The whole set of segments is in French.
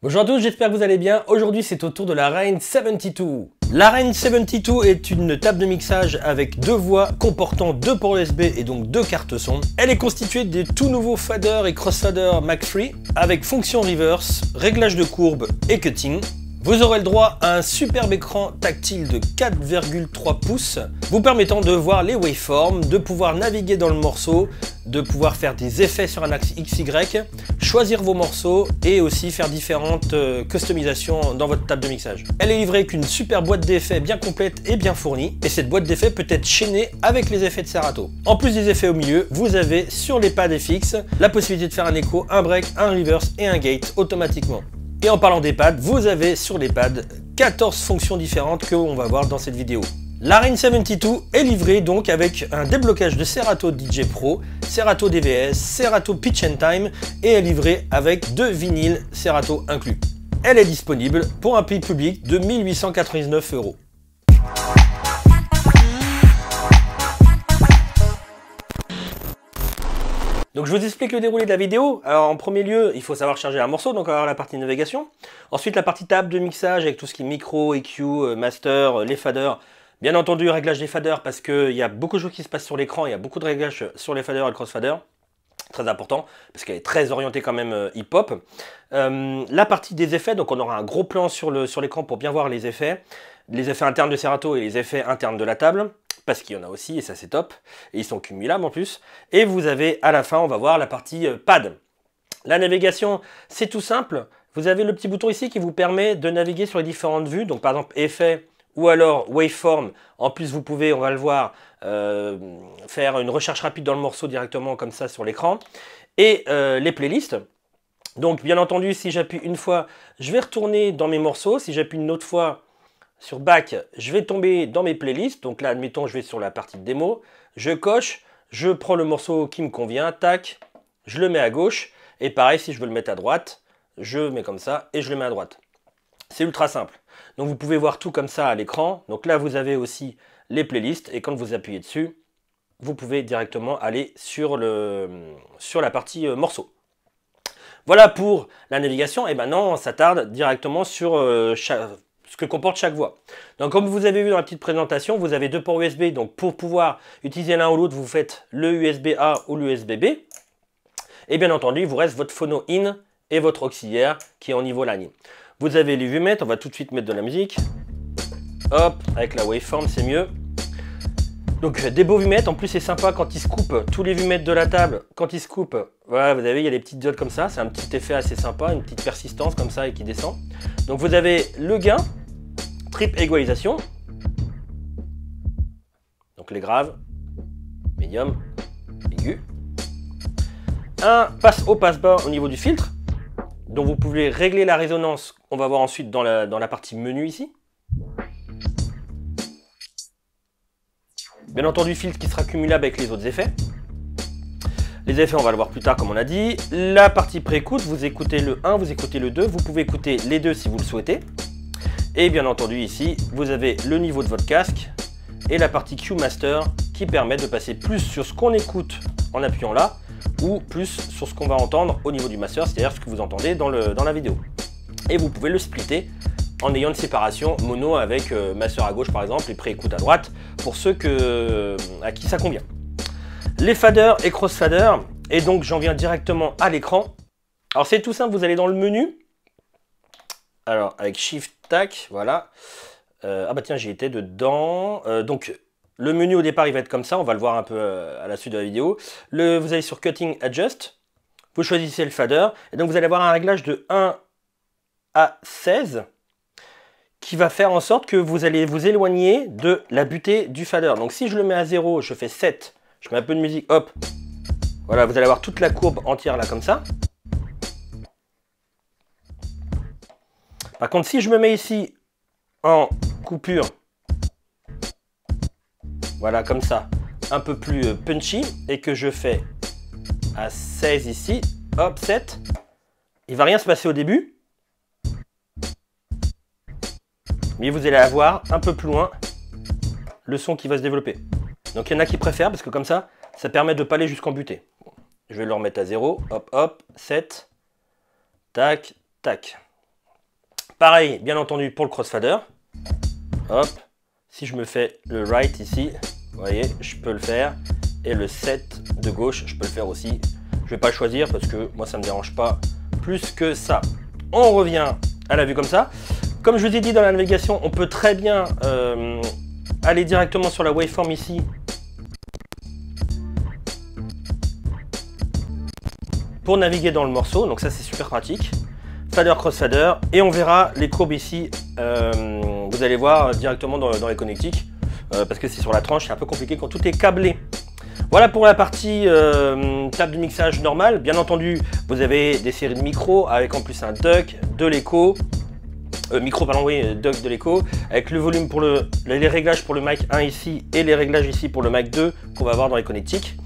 Bonjour à tous, j'espère que vous allez bien. Aujourd'hui, c'est au tour de la Rane 72. La Rane 72 est une table de mixage avec deux voix comportant deux ports USB et donc deux cartes son. Elle est constituée des tout nouveaux faders et crossfaders Mac Free avec fonction reverse, réglage de courbe et cutting. Vous aurez le droit à un superbe écran tactile de 4,3 pouces, vous permettant de voir les waveforms, de pouvoir naviguer dans le morceau, de pouvoir faire des effets sur un axe XY, choisir vos morceaux et aussi faire différentes customisations dans votre table de mixage. Elle est livrée avec une super boîte d'effets bien complète et bien fournie, et cette boîte d'effets peut être chaînée avec les effets de Serato. En plus des effets au milieu, vous avez sur les pads FX la possibilité de faire un écho, un break, un reverse et un gate automatiquement. Et en parlant des pads, vous avez sur les pads 14 fonctions différentes que on va voir dans cette vidéo. La Rane 72 est livrée donc avec un déblocage de Serato DJ Pro, Serato DVS, Serato Pitch and Time et est livrée avec deux vinyles Serato inclus. Elle est disponible pour un prix public de 1899 €. Donc je vous explique le déroulé de la vidéo. Alors en premier lieu, il faut savoir charger un morceau, donc on va avoir la partie navigation. Ensuite la partie table de mixage avec tout ce qui est micro, EQ, master, les faders. Bien entendu, réglage des faders parce qu'il y a beaucoup de choses qui se passent sur l'écran, il y a beaucoup de réglages sur les faders et le crossfader. Très important, parce qu'elle est très orientée quand même hip-hop. La partie des effets, donc on aura un gros plan sur l'écran pour bien voir les effets internes de Serato et les effets internes de la table, parce qu'il y en a aussi, et ça c'est top, et ils sont cumulables en plus. Et vous avez, à la fin, on va voir la partie pad. La navigation, c'est tout simple. Vous avez le petit bouton ici qui vous permet de naviguer sur les différentes vues, donc par exemple effets, ou alors waveform. En plus, vous pouvez, on va le voir, faire une recherche rapide dans le morceau directement comme ça sur l'écran. Et les playlists. Donc, bien entendu, si j'appuie une fois, je vais retourner dans mes morceaux. Si j'appuie une autre fois sur Back, je vais tomber dans mes playlists. Donc là, admettons, je vais sur la partie de démo. Je coche, je prends le morceau qui me convient, tac, je le mets à gauche. Et pareil, si je veux le mettre à droite, je mets comme ça et je le mets à droite. C'est ultra simple. Donc vous pouvez voir tout comme ça à l'écran. Donc là, vous avez aussi les playlists. Et quand vous appuyez dessus, vous pouvez directement aller sur la partie morceau. Voilà pour la navigation. Et maintenant, on s'attarde directement sur ce que comporte chaque voix. Donc comme vous avez vu dans la petite présentation, vous avez deux ports USB. Donc pour pouvoir utiliser l'un ou l'autre, vous faites le USB-A ou l'USB-B. Et bien entendu, il vous reste votre phono in et votre auxiliaire qui est en niveau line. Vous avez les vumettes, on va tout de suite mettre de la musique. Hop, avec la waveform, c'est mieux. Donc des beaux vumettes, en plus c'est sympa quand ils se coupent, tous les vumettes de la table, quand ils se coupent, voilà, vous avez, il y a des petites diodes comme ça, c'est un petit effet assez sympa, une petite persistance comme ça et qui descend. Donc vous avez le gain, trip égalisation, donc les graves, médium, aigu. Un passe haut, passe bas au niveau du filtre. Donc vous pouvez régler la résonance, on va voir ensuite dans la partie menu ici. Bien entendu, filtre qui sera cumulable avec les autres effets. Les effets, on va le voir plus tard comme on a dit. La partie pré-écoute, vous écoutez le 1, vous écoutez le 2, vous pouvez écouter les deux si vous le souhaitez. Et bien entendu ici, vous avez le niveau de votre casque et la partie Q Master qui permet de passer plus sur ce qu'on écoute en appuyant là, ou plus sur ce qu'on va entendre au niveau du master, c'est-à-dire ce que vous entendez dans la vidéo. Et vous pouvez le splitter en ayant une séparation mono avec master à gauche par exemple et pré-écoute à droite pour ceux à qui ça convient. Les faders et crossfaders, et donc j'en viens directement à l'écran. Alors c'est tout simple, vous allez dans le menu. Alors avec Shift, tac, voilà. Ah bah tiens, j'y étais dedans. Donc le menu au départ il va être comme ça, on va le voir un peu à la suite de la vidéo. Vous allez sur Cutting Adjust, vous choisissez le fader, et donc vous allez avoir un réglage de 1 à 16 qui va faire en sorte que vous allez vous éloigner de la butée du fader. Donc si je le mets à 0, je fais 7, je mets un peu de musique, hop, voilà, vous allez avoir toute la courbe entière là comme ça. Par contre, si je me mets ici en coupure, voilà, comme ça, un peu plus punchy, et que je fais à 16 ici, hop, 7, il ne va rien se passer au début, mais vous allez avoir un peu plus loin le son qui va se développer. Donc il y en a qui préfèrent, parce que comme ça, ça permet de ne pas aller jusqu'en butée. Je vais le remettre à 0, hop, hop, 7, tac, tac. Pareil, bien entendu, pour le crossfader. Hop. Si je me fais le right ici, vous voyez, je peux le faire. Et le set de gauche, je peux le faire aussi. Je vais pas le choisir parce que moi, ça me dérange pas plus que ça. On revient à la vue comme ça. Comme je vous ai dit dans la navigation, on peut très bien aller directement sur la waveform ici. Pour naviguer dans le morceau, donc ça c'est super pratique. Fader, crossfader, et on verra les courbes ici, vous allez voir directement dans les connectiques, parce que c'est sur la tranche, c'est un peu compliqué quand tout est câblé. Voilà pour la partie table de mixage normale. Bien entendu, vous avez des séries de micros, avec en plus un duck, de l'écho, duck de l'écho, avec le volume pour les réglages pour le mic 1 ici, et les réglages ici pour le mic 2, qu'on va voir dans les connectiques.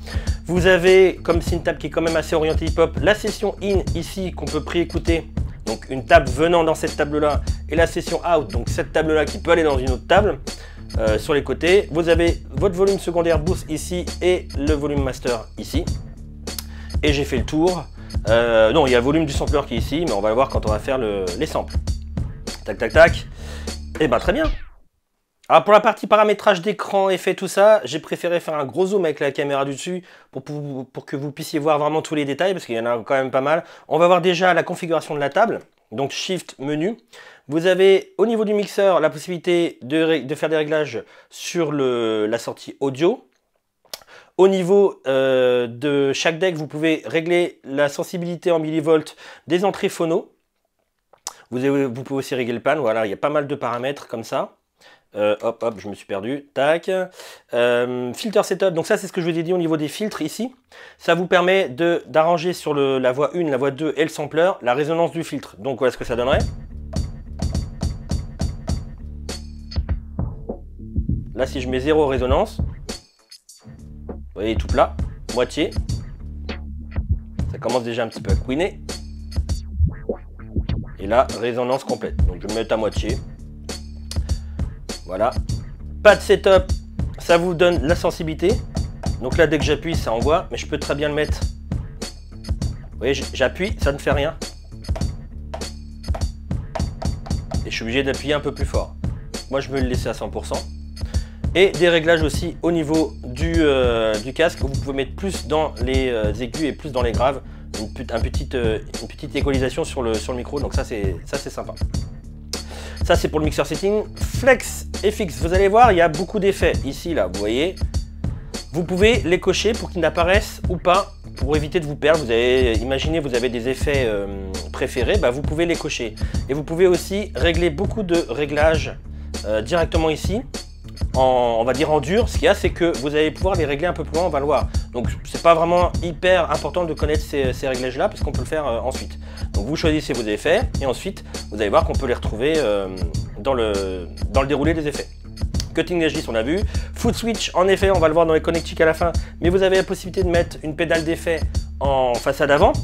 Vous avez, comme c'est une table qui est quand même assez orientée hip-hop, la session in ici qu'on peut pré-écouter. Donc une table venant dans cette table-là et la session out, donc cette table-là qui peut aller dans une autre table sur les côtés. Vous avez votre volume secondaire boost ici et le volume master ici. Et j'ai fait le tour. Non, il y a le volume du sampler qui est ici, mais on va le voir quand on va faire les samples. Tac, tac, tac. Et ben très bien. Alors pour la partie paramétrage d'écran, effet, tout ça, j'ai préféré faire un gros zoom avec la caméra du dessus pour que vous puissiez voir vraiment tous les détails, parce qu'il y en a quand même pas mal. On va voir déjà la configuration de la table, donc Shift, menu. Vous avez au niveau du mixeur la possibilité de faire des réglages sur la sortie audio. Au niveau de chaque deck, vous pouvez régler la sensibilité en millivolts des entrées phono. Vous pouvez aussi régler le pan, voilà, il y a pas mal de paramètres comme ça. Hop, hop, je me suis perdu. Tac. Filter setup. Donc ça, c'est ce que je vous ai dit au niveau des filtres ici. Ça vous permet d'arranger sur la voix 1, la voix 2 et le sampler la résonance du filtre. Donc voilà ce que ça donnerait. Là, si je mets 0 résonance, vous voyez tout plat, moitié. Ça commence déjà un petit peu à couiner. Et là, résonance complète. Donc je vais me mettre à moitié. Voilà, pas de setup, ça vous donne la sensibilité. Donc là, dès que j'appuie, ça envoie, mais je peux très bien le mettre. Vous voyez, j'appuie, ça ne fait rien. Et je suis obligé d'appuyer un peu plus fort. Moi, je veux le laisser à 100%. Et des réglages aussi au niveau du casque. Vous pouvez mettre plus dans les aigus et plus dans les graves. Une petite égalisation sur le micro, donc ça c'est sympa. Ça c'est pour le mixer setting. Flex FX, vous allez voir, il y a beaucoup d'effets ici, là, vous voyez. Vous pouvez les cocher pour qu'ils n'apparaissent ou pas, pour éviter de vous perdre. Imaginez, vous avez des effets préférés, bah, vous pouvez les cocher. Et vous pouvez aussi régler beaucoup de réglages directement ici, on va dire en dur. Ce qu'il y a, c'est que vous allez pouvoir les régler un peu plus loin, on va le voir. Donc c'est pas vraiment hyper important de connaître ces réglages là, parce qu'on peut le faire ensuite. Donc vous choisissez vos effets et ensuite vous allez voir qu'on peut les retrouver dans le déroulé des effets. Cutting edge, on a vu. Foot switch, en effet, on va le voir dans les connectiques à la fin, mais vous avez la possibilité de mettre une pédale d'effet en façade avant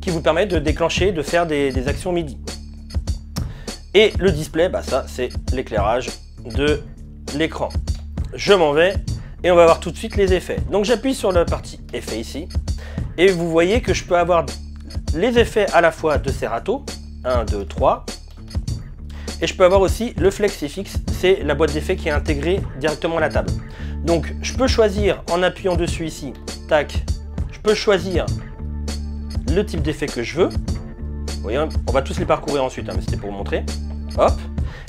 qui vous permet de déclencher, de faire des actions MIDI. Et le display, bah ça c'est l'éclairage de l'écran. Je m'en vais et on va voir tout de suite les effets. Donc j'appuie sur la partie effets ici et vous voyez que je peux avoir les effets à la fois de Serato, 1, 2, 3, et je peux avoir aussi le Flex FX, c'est la boîte d'effets qui est intégrée directement à la table. Donc je peux choisir en appuyant dessus ici, tac, je peux choisir le type d'effet que je veux. Vous voyez, on va tous les parcourir ensuite, hein, mais c'était pour vous montrer. Hop.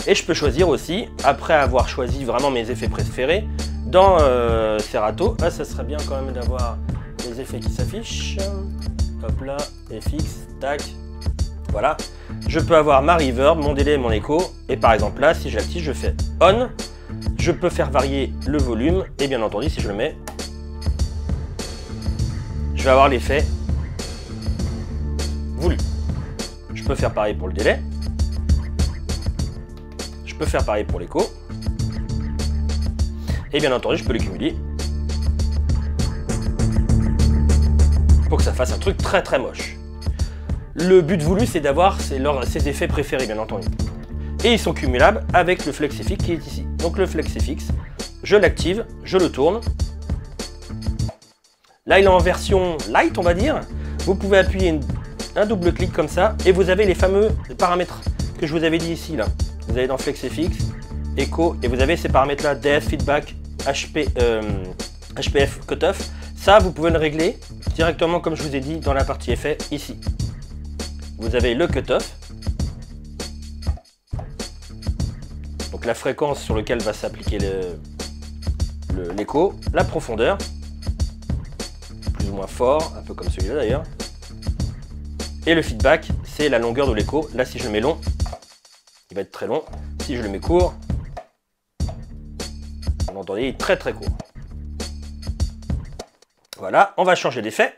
Et je peux choisir aussi, après avoir choisi vraiment mes effets préférés, dans Serato, là ça serait bien quand même d'avoir les effets qui s'affichent. Hop là, FX, tac, voilà. Je peux avoir ma reverb, mon délai et mon écho. Et par exemple là, si j'active, je fais on. Je peux faire varier le volume. Et bien entendu, si je le mets, je vais avoir l'effet voulu. Je peux faire pareil pour le délai. Je peux faire pareil pour l'écho. Et bien entendu, je peux les cumuler pour que ça fasse un truc très très moche. Le but voulu, c'est d'avoir ses effets préférés, bien entendu. Et ils sont cumulables avec le Flex FX qui est ici. Donc le Flex FX, je l'active, je le tourne. Là, il est en version light, on va dire. Vous pouvez appuyer un double clic comme ça et vous avez les fameux paramètres que je vous avais dit ici, là. Vous allez dans FlexFX, Echo, et vous avez ces paramètres-là, DF, Feedback, HPF, Cutoff. Ça, vous pouvez le régler directement, comme je vous ai dit, dans la partie effet, ici. Vous avez le Cutoff. Donc la fréquence sur laquelle va s'appliquer l'écho, la profondeur, plus ou moins fort, un peu comme celui-là d'ailleurs. Et le feedback, c'est la longueur de l'écho. Là, si je le mets long, il va être très long. Si je le mets court, vous entendez, il est très très court. Voilà, on va changer d'effet.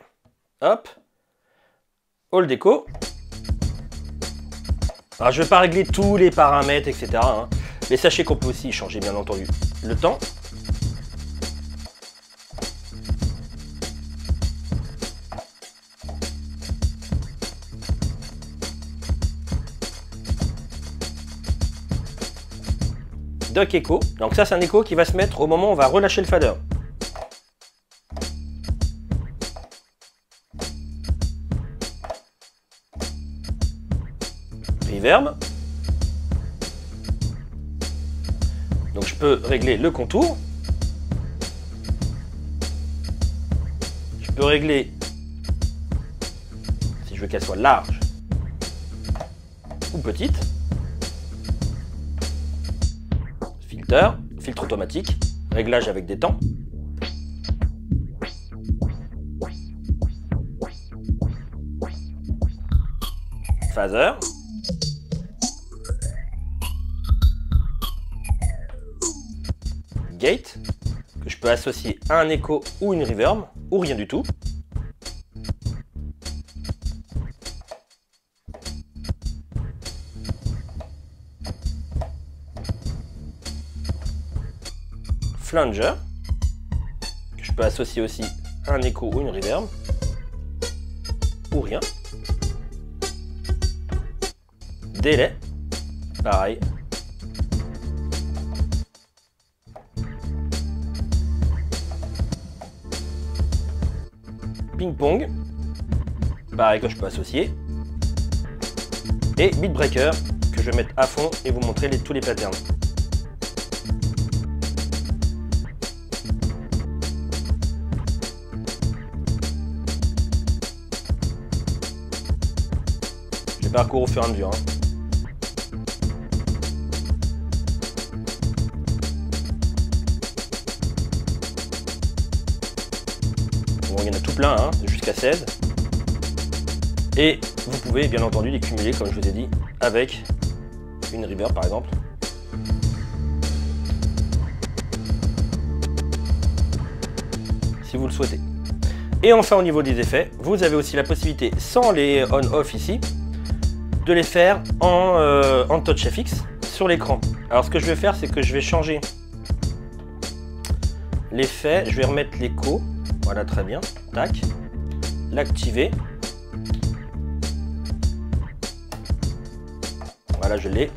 Hop. Hall d'écho. Alors, je ne vais pas régler tous les paramètres, etc. hein. Mais sachez qu'on peut aussi changer, bien entendu, le temps. Duck Echo. Donc ça, c'est un écho qui va se mettre au moment où on va relâcher le fader. Reverb. Donc je peux régler le contour. Je peux régler, si je veux qu'elle soit large ou petite. Filter, filtre automatique, réglage avec des temps. Phaser. Gate, que je peux associer à un écho ou une reverb, ou rien du tout. Flanger, que je peux associer aussi à un écho ou une reverb, ou rien. Délai, pareil. Ping-pong, pareil que je peux associer. Et beat breaker, que je vais mettre à fond et vous montrer tous les patterns. Je parcours au fur et à mesure. Bon, il y en a tout plein, hein, jusqu'à 16. Et vous pouvez bien entendu les cumuler, comme je vous ai dit, avec une reverb par exemple. Si vous le souhaitez. Et enfin au niveau des effets, vous avez aussi la possibilité, sans les on-off ici, de les faire en touch FX sur l'écran. Alors ce que je vais faire, c'est que je vais changer l'effet, je vais remettre l'écho, voilà très bien, tac, l'activer, voilà je l'ai,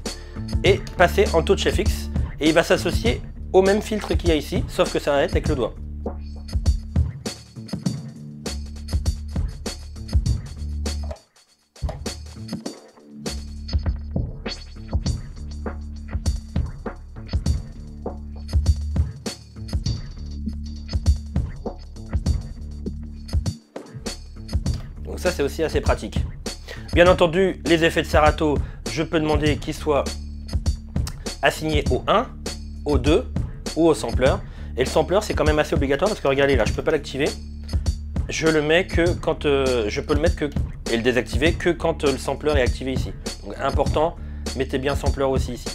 et passer en touch FX, et il va s'associer au même filtre qu'il y a ici, sauf que ça va être avec le doigt. Donc ça c'est aussi assez pratique. Bien entendu, les effets de Serato, je peux demander qu'ils soient assignés au 1, au 2 ou au sampler. Et le sampler c'est quand même assez obligatoire parce que regardez là, je peux pas l'activer. Je le mets que quand je peux le mettre que et le désactiver que quand le sampler est activé ici. Donc important, mettez bien sampler aussi ici.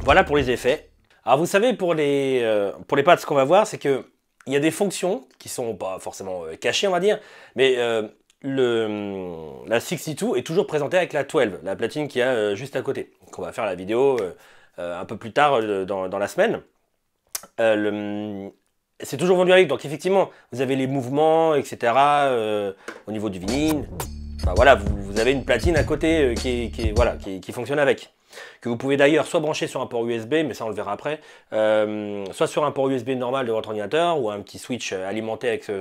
Voilà pour les effets. Alors vous savez pour les pads, ce qu'on va voir c'est que il y a des fonctions qui sont pas forcément cachées on va dire, mais la 62 est toujours présentée avec la 12, la platine qu'il y a juste à côté. Donc on va faire la vidéo un peu plus tard dans la semaine. C'est toujours vendu avec, donc effectivement vous avez les mouvements etc. Au niveau du vinyle. Enfin, voilà, vous avez une platine à côté qui fonctionne avec. Que vous pouvez d'ailleurs soit brancher sur un port USB, mais ça on le verra après, soit sur un port USB normal de votre ordinateur, ou un petit switch alimenté avec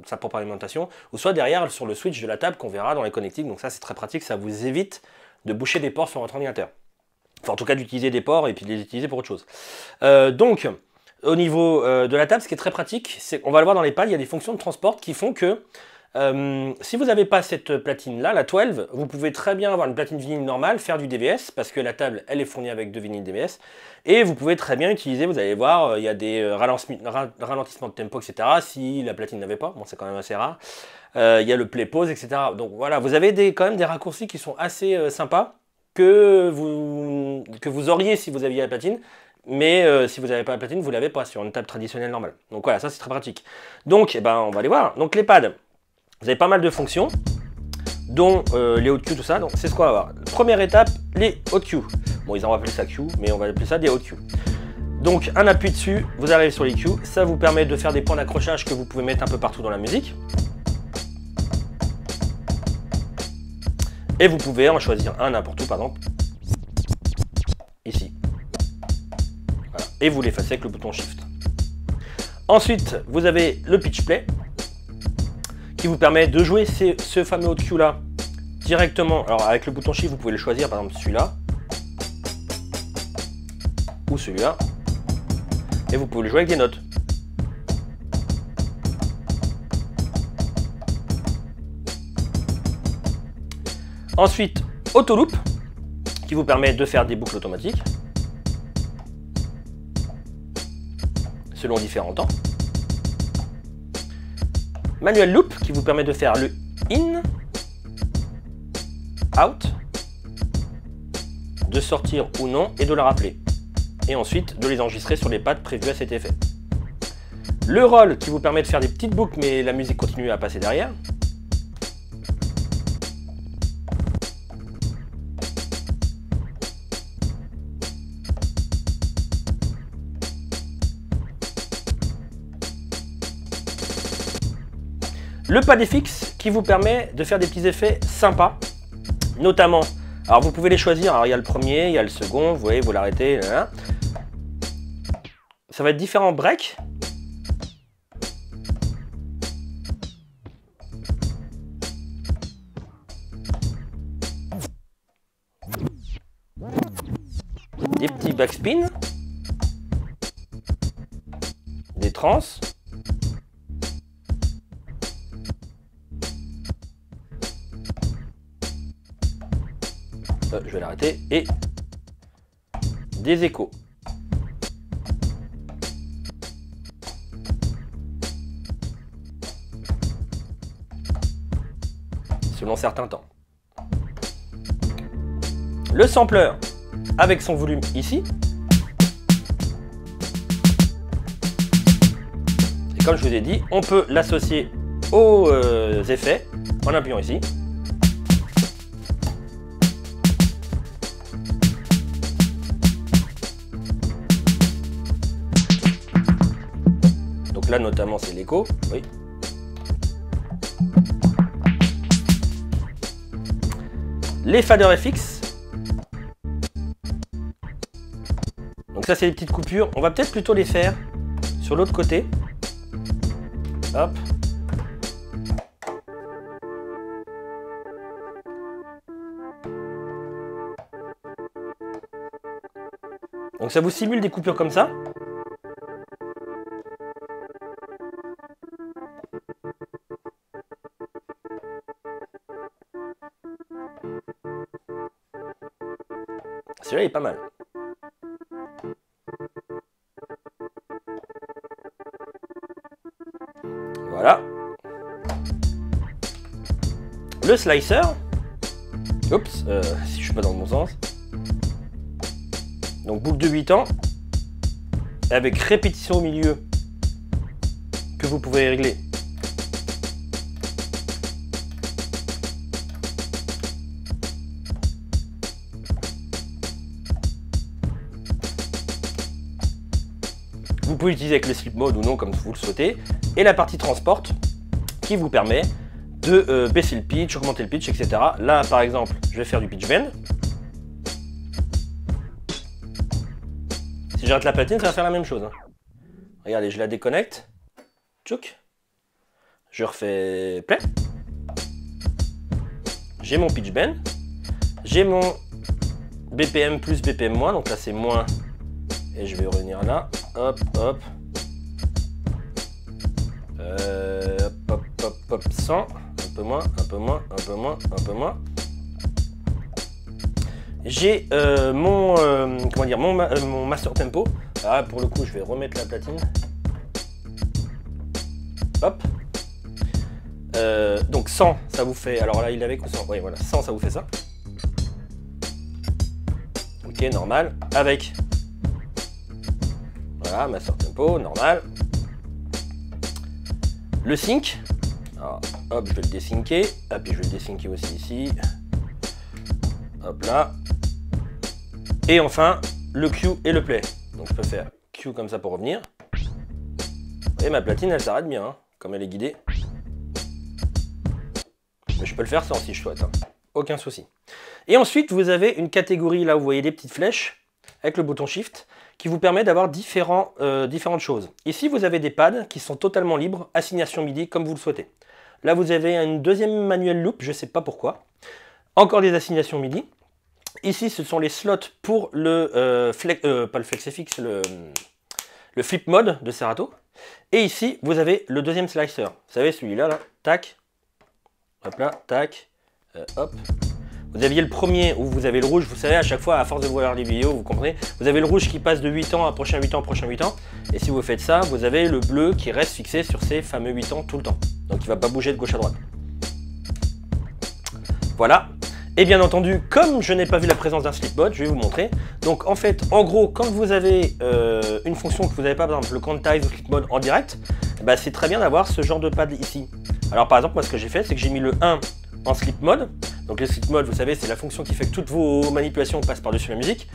sa propre alimentation, ou soit derrière sur le switch de la table qu'on verra dans les connectiques. Donc ça c'est très pratique, ça vous évite de boucher des ports sur votre ordinateur. Enfin, en tout cas, d'utiliser des ports et puis de les utiliser pour autre chose. Donc, au niveau de la table, ce qui est très pratique, c'est on va le voir dans les pads, il y a des fonctions de transport qui font que si vous n'avez pas cette platine-là, la 12, vous pouvez très bien avoir une platine vinyle normale, faire du DVS, parce que la table, elle est fournie avec 2 vinyles DVS, et vous pouvez très bien utiliser, vous allez voir, il y a des ralentissements de tempo, etc., si la platine n'avait pas, bon c'est quand même assez rare, il y a le play pause, etc. Donc voilà, vous avez quand même des raccourcis qui sont assez sympas, que vous auriez si vous aviez la platine, mais si vous n'avez pas la platine, vous ne l'avez pas sur une table traditionnelle normale. Donc voilà, ça c'est très pratique. Donc eh ben, on va aller voir. Donc les pads, vous avez pas mal de fonctions, dont les hot Q, tout ça. Donc c'est ce qu'on va voir. Première étape, les hot Q. Bon, ils ont appelé ça Q, mais on va appeler ça des hot Q. Donc un appui dessus, vous arrivez sur les Q. Ça vous permet de faire des points d'accrochage que vous pouvez mettre un peu partout dans la musique. Et vous pouvez en choisir un n'importe où, par exemple, ici. Voilà. Et vous l'effacez avec le bouton Shift. Ensuite, vous avez le pitch play, qui vous permet de jouer ce fameux hot Q là directement. Alors avec le bouton Shift, vous pouvez le choisir, par exemple celui-là, ou celui-là, et vous pouvez le jouer avec des notes. Ensuite, Auto Loop, qui vous permet de faire des boucles automatiques, selon différents temps. Manual Loop, qui vous permet de faire le in, out, de sortir ou non, et de le rappeler. Et ensuite, de les enregistrer sur les pads prévus à cet effet. Le roll, qui vous permet de faire des petites boucles, mais la musique continue à passer derrière. Le pad FX qui vous permet de faire des petits effets sympas, notamment, alors vous pouvez les choisir, alors il y a le premier, il y a le second, vous voyez, vous l'arrêtez, ça va être différents breaks. Des petits backspins, des trans. Je vais l'arrêter, et des échos. Selon certains temps. Le sampler avec son volume ici. Et comme je vous ai dit, on peut l'associer aux effets en appuyant ici. Donc là notamment c'est l'écho, oui. Les faders FX. Donc ça c'est les petites coupures. On va peut-être plutôt les faire sur l'autre côté. Hop. Donc ça vous simule des coupures comme ça. Celui-là est pas mal. Voilà. Le slicer. Oups, si je suis pas dans le bon sens. Donc boucle de 8 temps. Avec répétition au milieu. Que vous pouvez régler. Vous pouvez l'utiliser avec le sleep mode ou non comme vous le souhaitez. Et la partie transport qui vous permet de baisser le pitch, augmenter le pitch, etc. Là par exemple, je vais faire du pitch bend. Si j'arrête la platine, ça va faire la même chose. Hein. Regardez, je la déconnecte. Tchouk. Je refais play. J'ai mon pitch bend. J'ai mon BPM plus BPM moins, donc là c'est moins. Et je vais revenir là. Hop, hop. Hop, hop, hop, 100. Un peu moins, un peu moins, un peu moins, un peu moins. J'ai comment dire, mon master tempo. Ah, pour le coup, je vais remettre la platine. Hop. Donc 100, ça vous fait... Alors là, il est avec ou 100? Oui, voilà, 100, ça vous fait ça. Ok, normal. Avec... Voilà, master tempo, normal. Le sync. Alors, hop, je vais le desyncer. Ah, puis je vais le desyncer aussi ici. Hop là. Et enfin, le Q et le play. Donc je peux faire Q comme ça pour revenir. Et ma platine, elle s'arrête bien, hein, comme elle est guidée. Mais je peux le faire sans si je souhaite, hein. Aucun souci. Et ensuite, vous avez une catégorie, là où vous voyez des petites flèches, avec le bouton Shift, qui vous permet d'avoir différentes choses. Ici, vous avez des pads qui sont totalement libres, assignation MIDI, comme vous le souhaitez. Là, vous avez une deuxième manuel loop, je ne sais pas pourquoi. Encore des assignations MIDI. Ici, ce sont les slots pour le pas le FlexFX, le flip mode de Serato. Et ici, vous avez le deuxième slicer. Vous savez, celui-là, là, tac, hop là, tac, hop. Vous aviez le premier où vous avez le rouge, vous savez, à chaque fois, à force de voir les vidéos, vous comprenez, vous avez le rouge qui passe de 8 ans à prochain 8 ans, prochain 8 ans. Et si vous faites ça, vous avez le bleu qui reste fixé sur ces fameux 8 ans tout le temps. Donc il ne va pas bouger de gauche à droite. Voilà. Et bien entendu, comme je n'ai pas vu la présence d'un slip mode, je vais vous montrer. Donc en fait, en gros, quand vous avez une fonction que vous n'avez pas, par exemple le quantize ou slip mode en direct, bah, c'est très bien d'avoir ce genre de pad ici. Alors par exemple, moi ce que j'ai fait, c'est que j'ai mis le 1 en slip mode. Donc le slip mode, vous savez, c'est la fonction qui fait que toutes vos manipulations passent par-dessus la musique.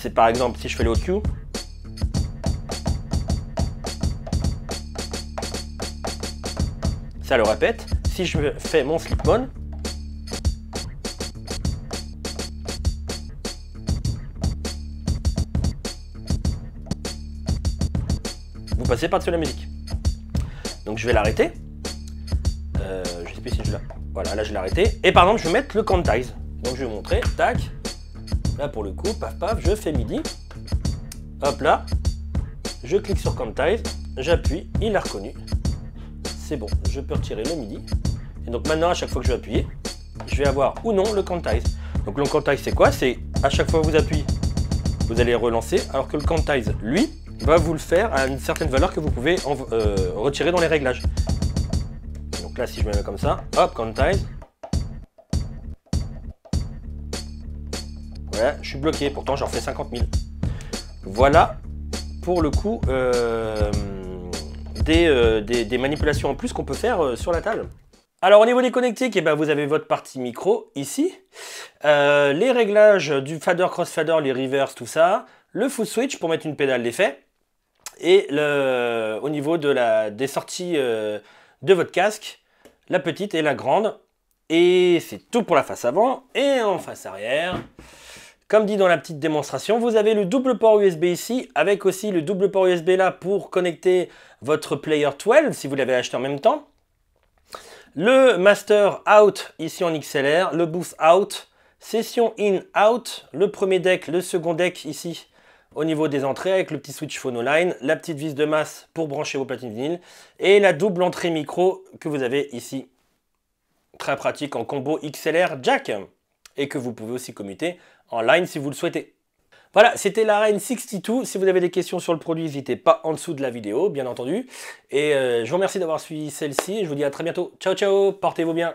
C'est par exemple, si je fais le haut Q, ça le répète. Si je fais mon slip mode, vous passez par-dessus la musique. Donc je vais l'arrêter. Je sais plus si je l'ai. Voilà, là je l'ai arrêté. Et par exemple, je vais mettre le quantize. Donc je vais vous montrer. Tac. Là pour le coup, paf paf, je fais MIDI. Hop là. Je clique sur quantize. J'appuie. Il a reconnu. C'est bon. Je peux retirer le MIDI. Et donc maintenant, à chaque fois que je vais appuyer, je vais avoir ou non le quantize. Donc le quantize, c'est quoi? C'est à chaque fois que vous appuyez, vous allez relancer. Alors que le quantize, lui, va vous le faire à une certaine valeur que vous pouvez retirer dans les réglages. Donc là, si je me mets comme ça, hop, quantize. Voilà, je suis bloqué, pourtant j'en fais 50 000. Voilà, pour le coup, des manipulations en plus qu'on peut faire sur la table. Alors au niveau des connectiques, eh ben, vous avez votre partie micro ici, les réglages du fader, crossfader, les reverse, tout ça, le foot switch pour mettre une pédale d'effet, et au niveau des sorties de votre casque, la petite et la grande. Et c'est tout pour la face avant. Et en face arrière, comme dit dans la petite démonstration, vous avez le double port USB ici, avec aussi le double port USB là pour connecter votre player 12 si vous l'avez acheté en même temps. Le master out ici en XLR, le boost out, session in out, le premier deck, le second deck ici au niveau des entrées avec le petit switch phonoline, la petite vis de masse pour brancher vos platines vinyles et la double entrée micro que vous avez ici. Très pratique en combo XLR jack et que vous pouvez aussi commuter en line si vous le souhaitez. Voilà, c'était la Reign 62. Si vous avez des questions sur le produit, n'hésitez pas en dessous de la vidéo, bien entendu. Et je vous remercie d'avoir suivi celle-ci. Je vous dis à très bientôt. Ciao, ciao, portez-vous bien.